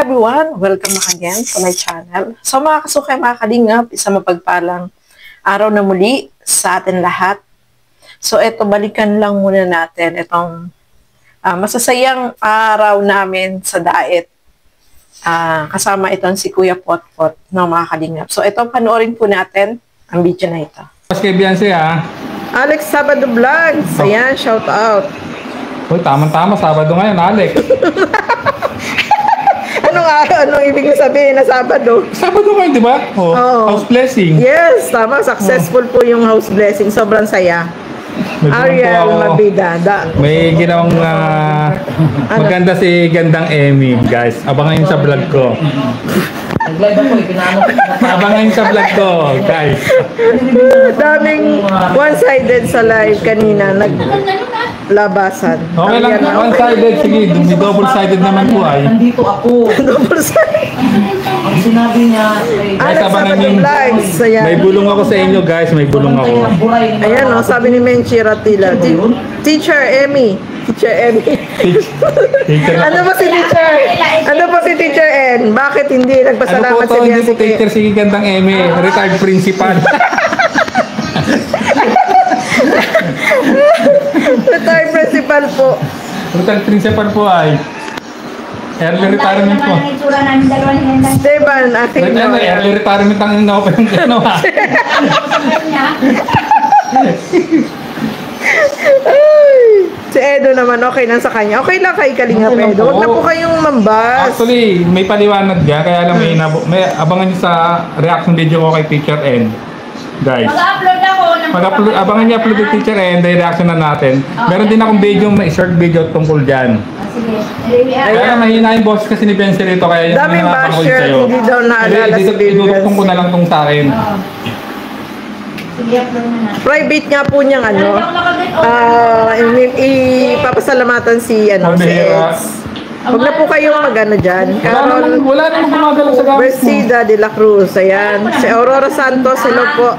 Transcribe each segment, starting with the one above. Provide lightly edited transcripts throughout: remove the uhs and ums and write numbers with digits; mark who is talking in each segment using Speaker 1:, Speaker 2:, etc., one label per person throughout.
Speaker 1: everyone! Welcome back again to my channel. So mga kasukay, mga kalingap, isang mapagpalang araw na muli sa atin lahat. So eto, balikan lang muna natin itong masasayang araw namin sa diet. Kasama itong si Kuya Potpot ng mga kalingap. So ito, panoorin po natin ang video na ito.
Speaker 2: Mas kay Beyonce
Speaker 1: Alex Sabado Vlogs. Ayan, shout out.
Speaker 2: Uy, tama-tama, Sabado ngayon, Alex.
Speaker 1: Anong ibig sabihin na Sabado?
Speaker 2: Sabado ngayon, di ba? Oh. House blessing.
Speaker 1: Yes, tama. Successful po yung house blessing. Sobrang saya. Ariel Mabida.
Speaker 2: May ginawang maganda si Gandang Emmy, guys. Abangan yun sa vlog ko.
Speaker 3: Nag-live ako
Speaker 2: Abangan yun sa vlog ko, guys.
Speaker 1: Daming one-sided sa live kanina. Naglabasan.
Speaker 2: Okay lang, one-sided. Sige, double-sided naman po ay.
Speaker 3: Nandito ako.
Speaker 1: Double-sided.
Speaker 3: Ang sinabi niya,
Speaker 2: Guys, abangan yun. May bulong ako sa inyo, guys. May bulong ako.
Speaker 1: Ayan, sabi ni Menchi Ratila. Teacher Emmy. Teacher Emmy. Ano ba si Teacher? Ano ba si Teacher N? Bakit hindi nagpasalamat si
Speaker 2: Hindi po teacher si Gandang Emmy. Retired principal.
Speaker 1: Retired principal po.
Speaker 2: Retired principal po ay. Early retirement po.
Speaker 1: Esteban, ating
Speaker 2: Early retirement ang ino-open yung gano'n.
Speaker 1: Si Edo naman, okay lang sa kanya. Okay lang kay Kalinga Edo. Huwag na po kayong mambas.
Speaker 2: Actually, may paliwanag dyan. Kaya lang may abangan nyo sa reaction video ko kay Teacher N. Guys.
Speaker 4: Mag-upload ako ng
Speaker 2: abangan niya upload yung Teacher N. Dahil reaction na natin. Meron din akong video, may short video tungkol dyan.
Speaker 4: Sige.
Speaker 2: Kaya mahina yung boss kasi ni Benzi rito. Kaya yung
Speaker 1: Daming basher, hindi daw naalala si Baby Benzi.
Speaker 2: Idudukong ko na lang tong sa akin.
Speaker 4: Sige, upload na na.
Speaker 1: Private nga po niyang ipapasalamatan si si Eds. Huwag na po kayong mag-ano dyan.
Speaker 2: Wala namang gumagalaw sa gamit mo.
Speaker 1: Versida de la Cruz, ayan. Si Aurora Santos, hello po.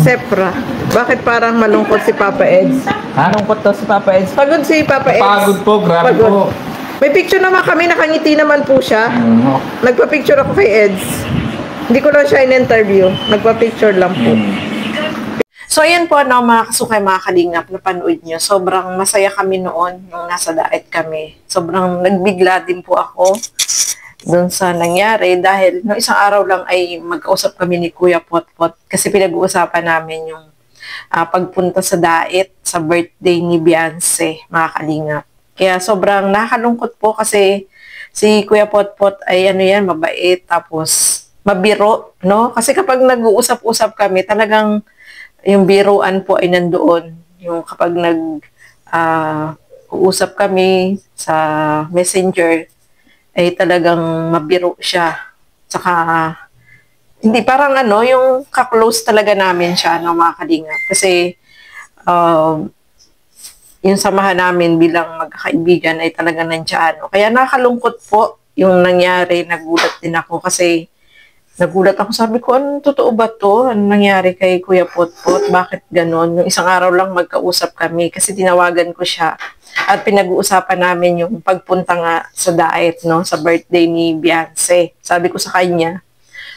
Speaker 1: Sepra. Bakit parang malungkot si Papa Eds?
Speaker 3: Malungkot to si Papa Eds.
Speaker 1: Pagod si Papa Eds.
Speaker 2: Pagod po, grabe po.
Speaker 1: May picture naman kami, nakangiti naman po siya. Nagpa-picture ako kay Eds. Hindi ko lang siya in-interview. Nagpa-picture lang po. So, ayan po, mga kasukay, mga kalingap, napanood nyo. Sobrang masaya kami noon nung nasa diet kami. Sobrang nagbigla din po ako dun sa nangyari dahil no isang araw lang ay magkausap kami ni Kuya Potpot kasi pinag-uusapan namin yung pagpunta sa diet sa birthday ni Beyonce, mga kalingap. Kaya sobrang nakakalungkot po kasi si Kuya Potpot ay mabait tapos mabiro, no? Kasi kapag nag-uusap-usap kami, talagang yung biruan po ay nandoon. Yung kapag uusap kami sa messenger, ay talagang mabiro siya. Tsaka, hindi parang yung ka-close talaga namin siya, no, mga kalingap. Kasi, yung samahan namin bilang magkakaibigan ay talaga nandiyan. Kaya nakakalungkot po yung nangyari. Nagulat din ako kasi nagulat ako. Sabi ko, totoo ba to? Ano nangyari kay Kuya Potpot? Bakit ganon? Yung isang araw lang magkausap kami kasi tinawagan ko siya at pinag-uusapan namin yung pagpunta nga sa diet, no? Sa birthday ni Beyonce. Sabi ko sa kanya,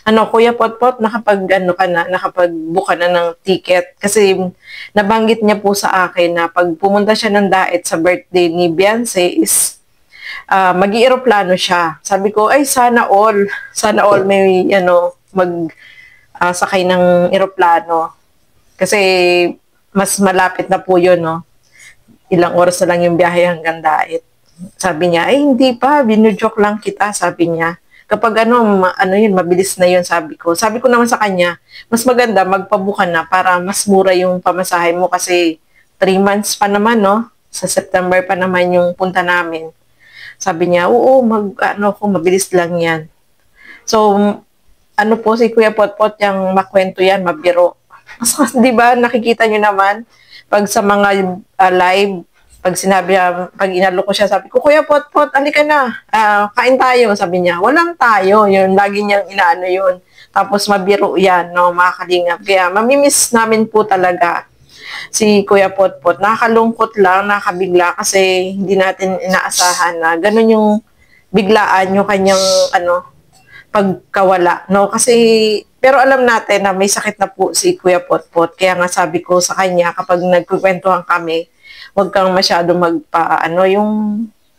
Speaker 1: Kuya Potpot, nakapag-book ka na ng ticket. Kasi nabanggit niya po sa akin na pag pumunta siya ng diet sa birthday ni Beyonce is mag-i-eroplano siya. Sabi ko, ay sana all may sakay ng eroplano. Kasi mas malapit na po 'yon, no. Ilang oras na lang yung biyahe hanggang diet. Sabi niya, ay hindi pa, binu-joke lang kita, sabi niya. Kapag mabilis na 'yon, sabi ko. Sabi ko naman sa kanya, mas maganda magpabuka na para mas mura yung pamasahe mo kasi 3 months pa naman, no. Sa September pa naman yung punta namin. Sabi niya, oo, mabilis lang yan. So, si Kuya Potpot, yung makwento yan, mabiro. Di ba, nakikita nyo naman, pag sa mga live, pag inalo ko siya, sabi ko, Kuya Potpot, halika na, kain tayo, sabi niya. Walang tayo, yun, lagi niyang inaano yun. Tapos mabiro yan, no, mga kalingap. Kaya, mamimiss namin po talaga si Kuya Potpot. Nakakalungkot lang, nakabigla kasi hindi natin inaasahan na ganun yung biglaan yung kanyang pagkawala, no? Kasi pero alam natin na may sakit na po si Kuya Potpot. Kaya nga sabi ko sa kanya kapag nagkukwentuhan kami, huwag kang masyado yung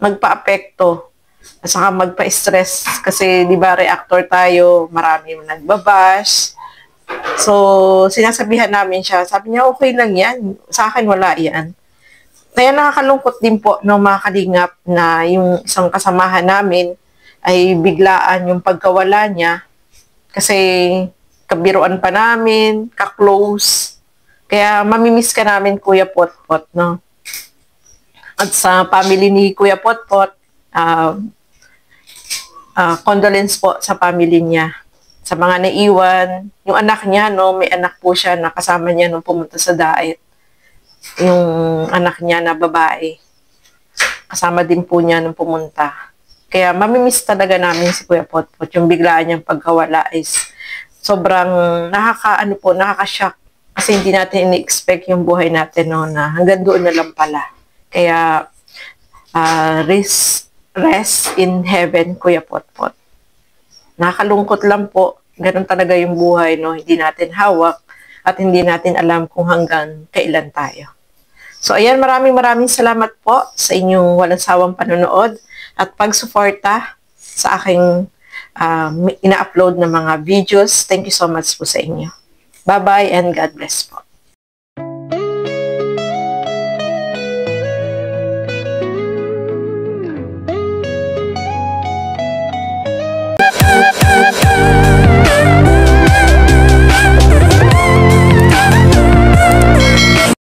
Speaker 1: magpa-apekto at saka magpa-stress kasi 'di ba reactor tayo, marami nagbabash. So, sinasabihan namin siya. Sabi niya, okay lang yan. Sa akin, wala yan. Kaya nakakalungkot din po ng mga kalingap na yung isang kasamahan namin ay biglaan yung pagkawala niya. Kasi kabiruan pa namin, ka-close. Kaya mamimiss ka namin, Kuya Potpot, no? At sa family ni Kuya Potpot, condolence po sa family niya. Sa mga naiwan, yung anak niya, no, may anak po siya na kasama niya nung pumunta sa Daet. Yung anak niya na babae. Kasama din po niya nung pumunta. Kaya mamimiss talaga namin si Kuya Potpot. Yung biglaan niyang pagkawala is sobrang nakaka-shock. Kasi hindi natin ini-expect yung buhay natin, no, na hanggang doon na lang pala. Kaya, rest in heaven, Kuya Potpot. Nakakalungkot lang po. Ganun talaga yung buhay, no? Hindi natin hawak at hindi natin alam kung hanggang kailan tayo. So, ayan, maraming salamat po sa inyong walang sawang panonood at pagsuporta sa aking ina-upload na mga videos. Thank you so much po sa inyo. Bye-bye and God bless po.